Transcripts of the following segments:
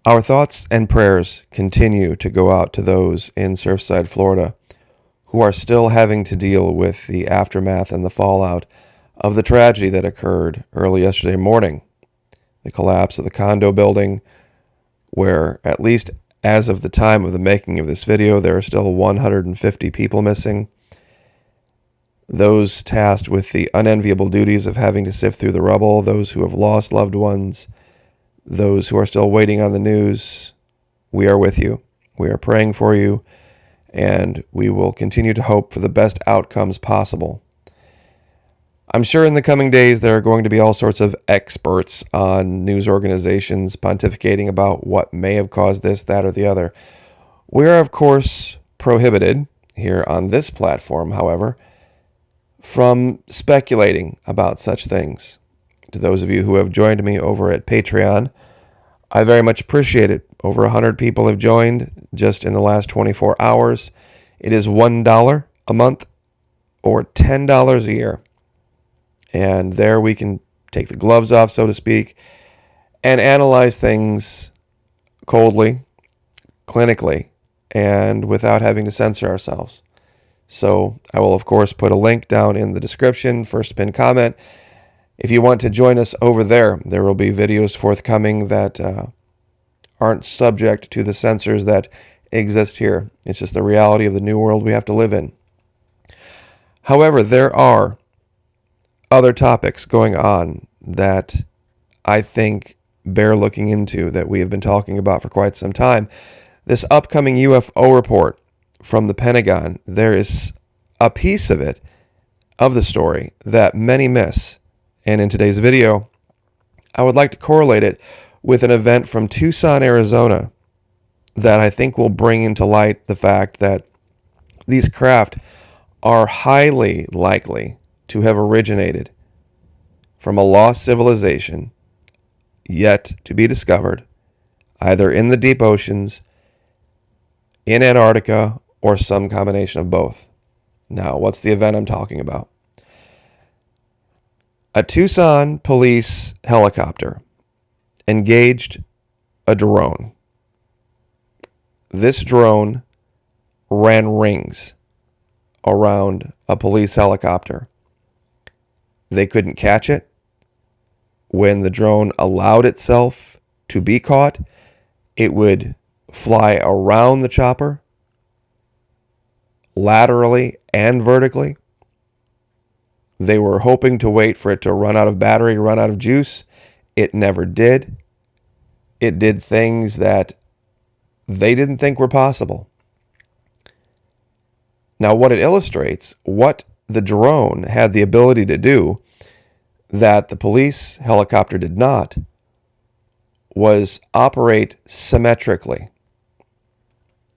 Our thoughts and prayers continue to go out to those in Surfside, Florida, who are still having to deal with the aftermath and the fallout of the tragedy that occurred early yesterday morning. The collapse of the condo building, where at least as of the time of the making of this video, there are still 150 people missing. Those tasked with the unenviable duties of having to sift through the rubble, those who have lost loved ones, those who are still waiting on the news, we are with you. We are praying for you, and we will continue to hope for the best outcomes possible. I'm sure in the coming days there are going to be all sorts of experts on news organizations pontificating about what may have caused this, that, or the other. We are, of course, prohibited here on this platform, however, from speculating about such things. To those of you who have joined me over at Patreon, I very much appreciate it. Over 100 people have joined just in the last 24 hours. It is $1 a month or $10 a year. And there we can take the gloves off, so to speak, and analyze things coldly, clinically, and without having to censor ourselves. So I will, of course, put a link down in the description, first pinned comment. If you want to join us over there, there will be videos forthcoming that aren't subject to the censors that exist here. It's just the reality of the new world we have to live in. However, there are other topics going on that I think bear looking into, that we have been talking about for quite some time. This upcoming UFO report from the Pentagon, there is a piece of it, of the story, that many miss. And in today's video, I would like to correlate it with an event from Tucson, Arizona, that I think will bring into light the fact that these craft are highly likely to have originated from a lost civilization yet to be discovered, either in the deep oceans, in Antarctica, or some combination of both. Now, what's the event I'm talking about? A Tucson police helicopter engaged a drone. This drone ran rings around a police helicopter. They couldn't catch it. When the drone allowed itself to be caught, it would fly around the chopper, laterally and vertically. They were hoping to wait for it to run out of battery, run out of juice. It never did. It did things that they didn't think were possible. Now, what it illustrates, what the drone had the ability to do that the police helicopter did not, was operate symmetrically.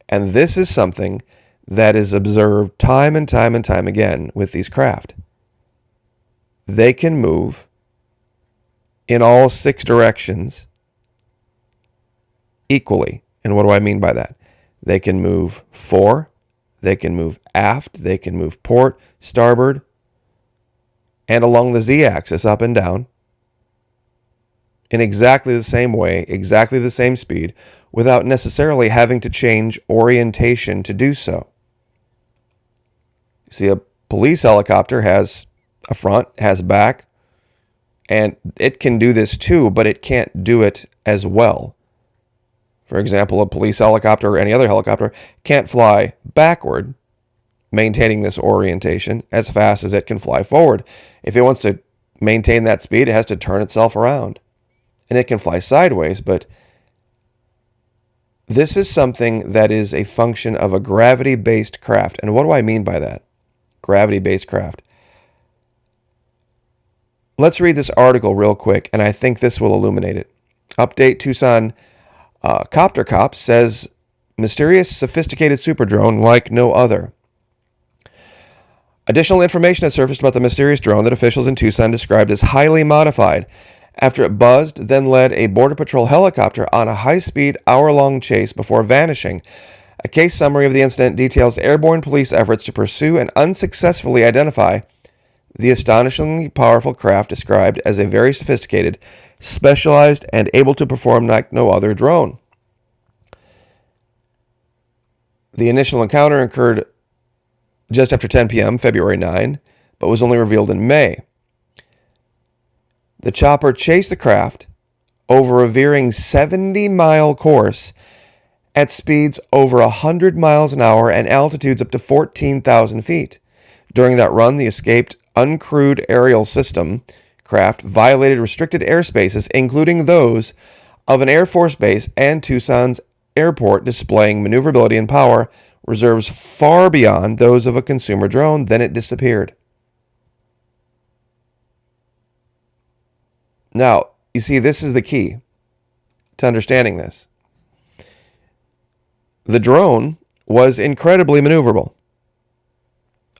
And this is something that is observed time and time and time again with these craft. They can move in all 6 directions equally. And what do I mean by that? They can move fore, they can move aft, they can move port, starboard, and along the z-axis, up and down, in exactly the same way, exactly the same speed, without necessarily having to change orientation to do so. See, a police helicopter has a front, has a back, and it can do this too, but it can't do it as well. For example, a police helicopter or any other helicopter can't fly backward, maintaining this orientation, as fast as it can fly forward. If it wants to maintain that speed, it has to turn itself around. And it can fly sideways, but this is something that is a function of a gravity-based craft. And what do I mean by that? Gravity-based craft. Let's read this article real quick, and I think this will illuminate it. Update: Tucson Copter Cop says mysterious sophisticated super drone like no other. Additional information has surfaced about the mysterious drone that officials in Tucson described as highly modified after it buzzed, then led a Border Patrol helicopter on a high-speed, hour-long chase before vanishing. A case summary of the incident details airborne police efforts to pursue and unsuccessfully identify the astonishingly powerful craft described as a very sophisticated, specialized, and able to perform like no other drone. The initial encounter occurred just after 10 p.m., February 9, but was only revealed in May. The chopper chased the craft over a veering 70-mile course at speeds over 100 miles an hour and altitudes up to 14,000 feet. During that run, the escaped uncrewed aerial system craft violated restricted airspaces, including those of an Air Force base and Tucson's airport, displaying maneuverability and power reserves far beyond those of a consumer drone. Then it disappeared. Now, you see, this is the key to understanding this. The drone was incredibly maneuverable,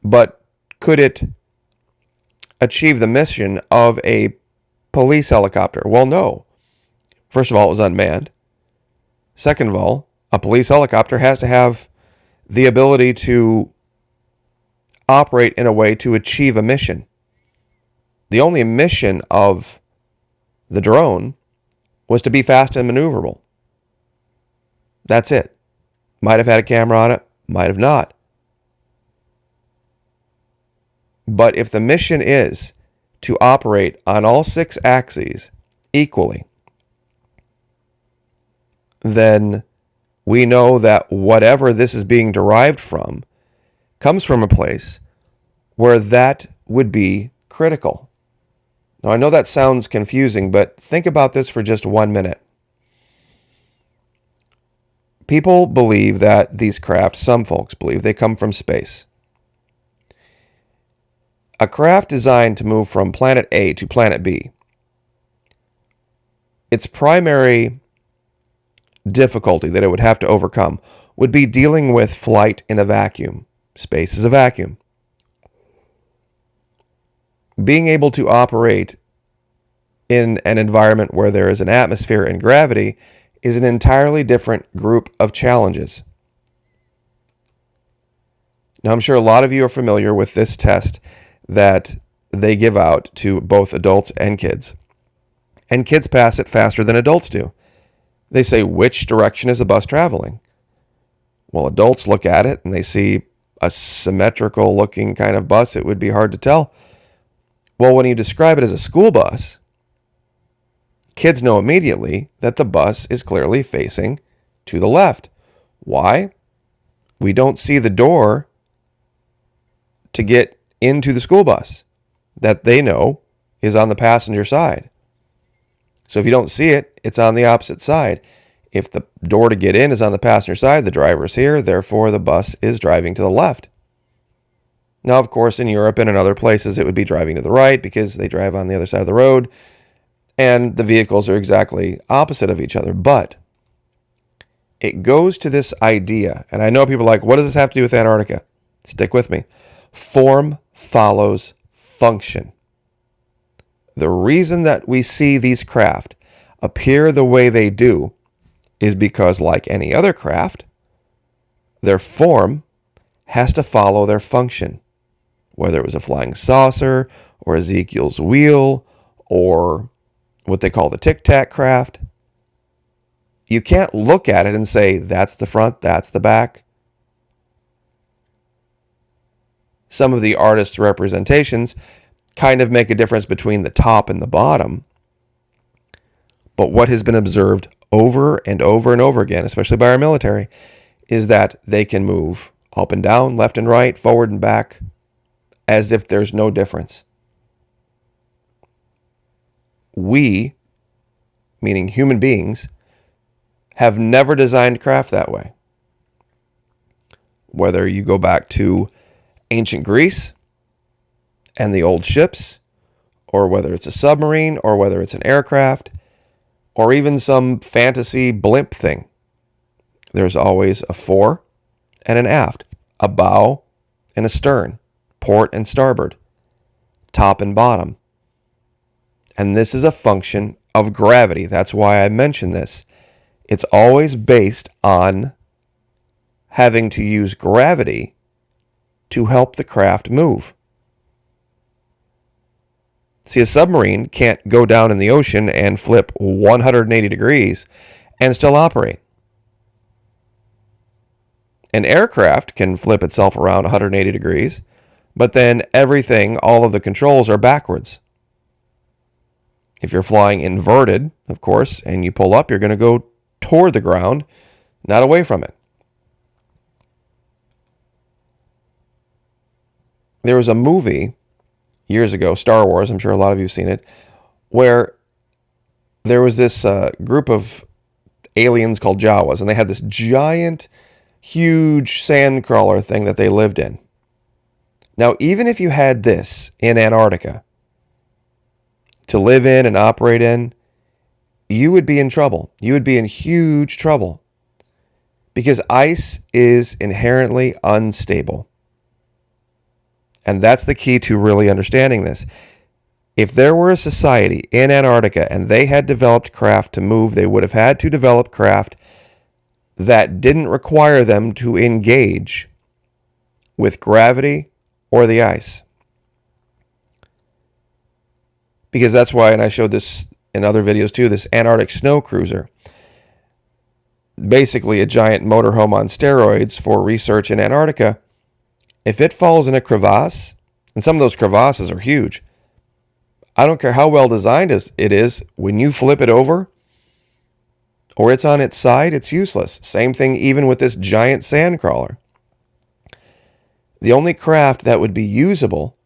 but could it achieve the mission of a police helicopter? Well, no. First of all, it was unmanned. Second of all, a police helicopter has to have the ability to operate in a way to achieve a mission. The only mission of the drone was to be fast and maneuverable. That's it. Might have had a camera on it, might have not. But if the mission is to operate on all 6 axes equally, then we know that whatever this is being derived from comes from a place where that would be critical. Now, I know that sounds confusing, but think about this for just 1 minute. People believe that these craft, some folks believe, they come from space. A craft designed to move from planet A to planet B, its primary difficulty that it would have to overcome would be dealing with flight in a vacuum. Space is a vacuum. Being able to operate in an environment where there is an atmosphere and gravity is an entirely different group of challenges. Now, I'm sure a lot of you are familiar with this test that they give out to both adults and kids. And kids pass it faster than adults do. They say, which direction is the bus traveling? Well, adults look at it and they see a symmetrical looking kind of bus. It would be hard to tell. Well, when you describe it as a school bus, kids know immediately that the bus is clearly facing to the left. Why? We don't see the door to get into the school bus that they know is on the passenger side. So if you don't see it, it's on the opposite side. If the door to get in is on the passenger side, the driver's here, therefore the bus is driving to the left. Now, of course, in Europe and in other places, it would be driving to the right because they drive on the other side of the road, and the vehicles are exactly opposite of each other. But it goes to this idea, and I know people are like, what does this have to do with Antarctica? Stick with me. Form follows function. The reason that we see these craft appear the way they do is because, like any other craft, their form has to follow their function. Whether it was a flying saucer or Ezekiel's wheel or what they call the tic-tac craft, you can't look at it and say, that's the front, that's the back. Some of the artist's representations kind of make a difference between the top and the bottom. But what has been observed over and over and over again, especially by our military, is that they can move up and down, left and right, forward and back, as if there's no difference. We, meaning human beings, have never designed craft that way. Whether you go back to ancient Greece and the old ships, or whether it's a submarine, or whether it's an aircraft, or even some fantasy blimp thing, there's always a fore and an aft, a bow and a stern, port and starboard, top and bottom. And this is a function of gravity. That's why I mention this. It's always based on having to use gravity to help the craft move. See, a submarine can't go down in the ocean and flip 180 degrees and still operate. An aircraft can flip itself around 180 degrees, but then everything, all of the controls are backwards. If you're flying inverted, of course, and you pull up, you're going to go toward the ground, not away from it. There was a movie years ago, Star Wars, I'm sure a lot of you have seen it, where there was this group of aliens called Jawas, and they had this giant, huge sand crawler thing that they lived in. Now, even if you had this in Antarctica to live in and operate in, you would be in trouble. You would be in huge trouble because ice is inherently unstable. And that's the key to really understanding this. If there were a society in Antarctica and they had developed craft to move, they would have had to develop craft that didn't require them to engage with gravity or the ice. Because that's why, and I showed this in other videos too, this Antarctic snow cruiser. Basically a giant motorhome on steroids for research in Antarctica. If it falls in a crevasse, and some of those crevasses are huge, I don't care how well designed it is, when you flip it over or it's on its side, it's useless. Same thing even with this giant sand crawler. The only craft that would be usable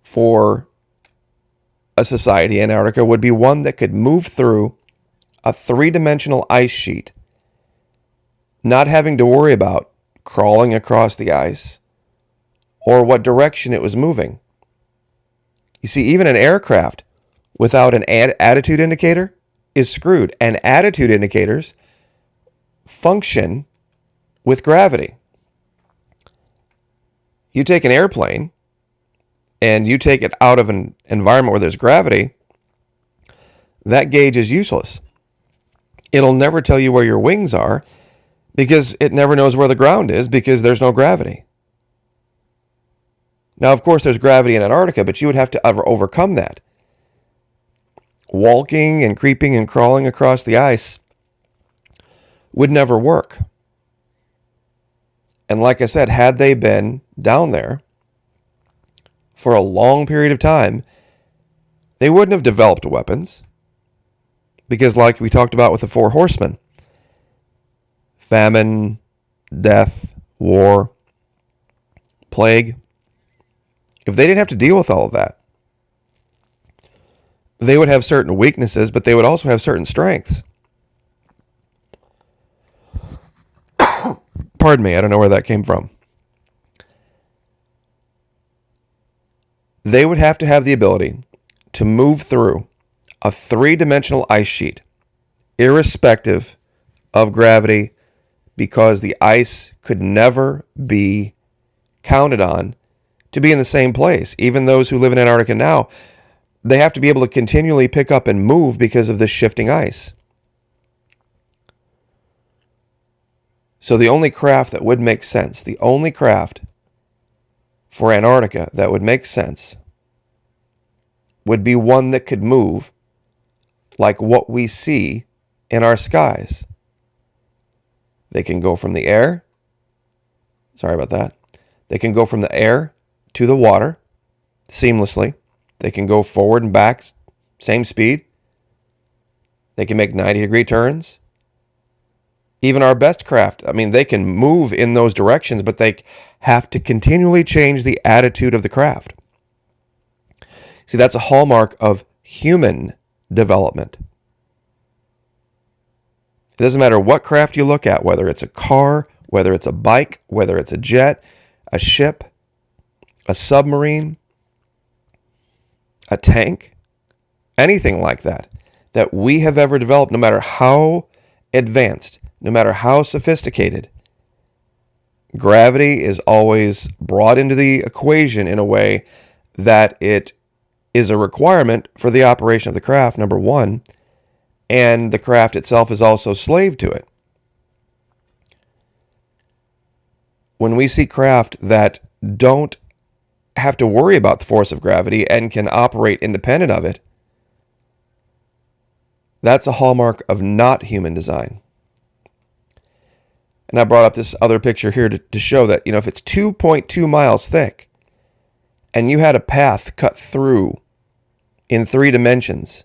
for a society in Antarctica would be one that could move through a three-dimensional ice sheet, not having to worry about crawling across the ice or what direction it was moving. You see, even an aircraft without an attitude indicator is screwed. And attitude indicators function with gravity. You take an airplane and you take it out of an environment where there's gravity, that gauge is useless. It'll never tell you where your wings are because it never knows where the ground is because there's no gravity. Now, of course, there's gravity in Antarctica, but you would have to overcome that. Walking and creeping and crawling across the ice would never work. And like I said, had they been down there for a long period of time, they wouldn't have developed weapons. Because like we talked about with the Four Horsemen, famine, death, war, plague, if they didn't have to deal with all of that, they would have certain weaknesses, but they would also have certain strengths. Pardon me, I don't know where that came from. They would have to have the ability to move through a three-dimensional ice sheet, irrespective of gravity, because the ice could never be counted on to be in the same place. Even those who live in Antarctica now, they have to be able to continually pick up and move because of the shifting ice. So the only craft that would make sense, the only craft for Antarctica that would make sense would be one that could move like what we see in our skies. They can go from the air. Sorry about that. They can go from the air to the water seamlessly. They can go forward and back, same speed. They can make 90-degree turns. Even our best craft, they can move in those directions, but they have to continually change the attitude of the craft. See, that's a hallmark of human development. It doesn't matter what craft you look at, whether it's a car, whether it's a bike, whether it's a jet, a ship, a submarine, a tank, anything like that we have ever developed, no matter how advanced, no matter how sophisticated, gravity is always brought into the equation in a way that it is a requirement for the operation of the craft, number one, and the craft itself is also slave to it. When we see craft that don't have to worry about the force of gravity and can operate independent of it, that's a hallmark of not human design. And I brought up this other picture here to show that, if it's 2.2 miles thick and you had a path cut through in 3 dimensions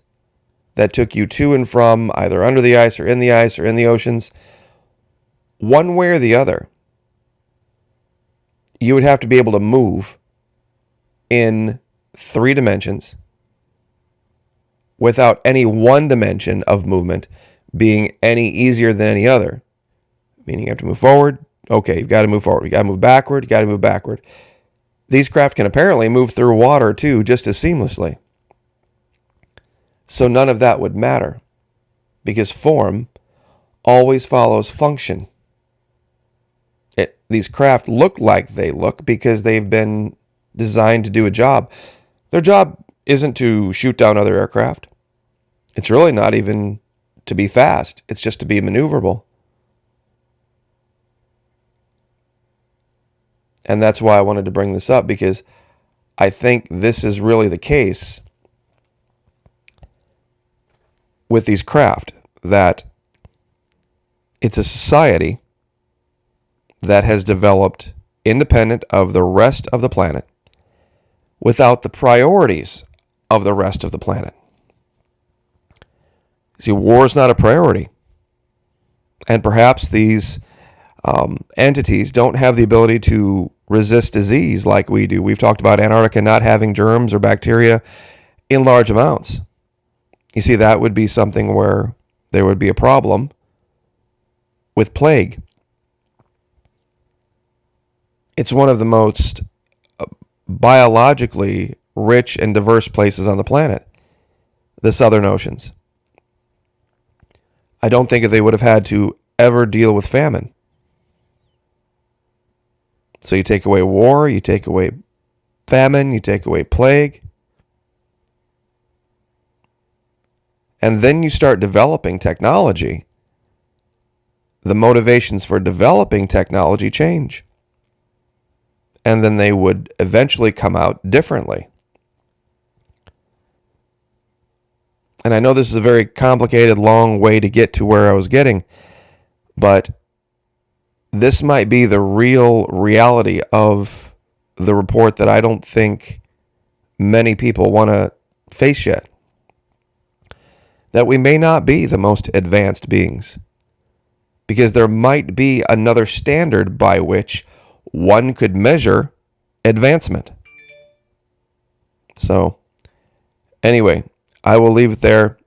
that took you to and from either under the ice or in the oceans, one way or the other, you would have to be able to move in 3 dimensions without any one dimension of movement being any easier than any other. Meaning you have to move forward. Okay, you've got to move forward. You got to move backward. You got to move backward. These craft can apparently move through water too, just as seamlessly. So none of that would matter, because form always follows function. These craft look like they look because they've been designed to do a job. Their job isn't to shoot down other aircraft. It's really not even to be fast. It's just to be maneuverable. And that's why I wanted to bring this up, because I think this is really the case with these craft, that it's a society that has developed independent of the rest of the planet without the priorities of the rest of the planet. See, war is not a priority. And perhaps these entities don't have the ability to resist disease like we do. We've talked about Antarctica not having germs or bacteria in large amounts. You see, that would be something where there would be a problem with plague. It's one of the most biologically rich and diverse places on the planet, the Southern Oceans. I don't think that they would have had to ever deal with famine. So you take away war, you take away famine, you take away plague, and then you start developing technology. The motivations for developing technology change. And then they would eventually come out differently. And I know this is a very complicated, long way to get to where I was getting, but this might be the real reality of the report that I don't think many people want to face yet. That we may not be the most advanced beings, because there might be another standard by which one could measure advancement. So, anyway, I will leave it there.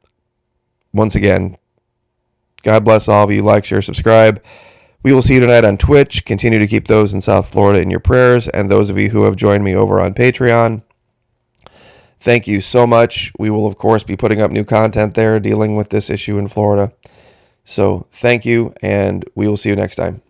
Once again, God bless all of you. Like, share, subscribe. We will see you tonight on Twitch. Continue to keep those in South Florida in your prayers, and those of you who have joined me over on Patreon, thank you so much. We will, of course, be putting up new content there dealing with this issue in Florida. So, thank you, and we will see you next time.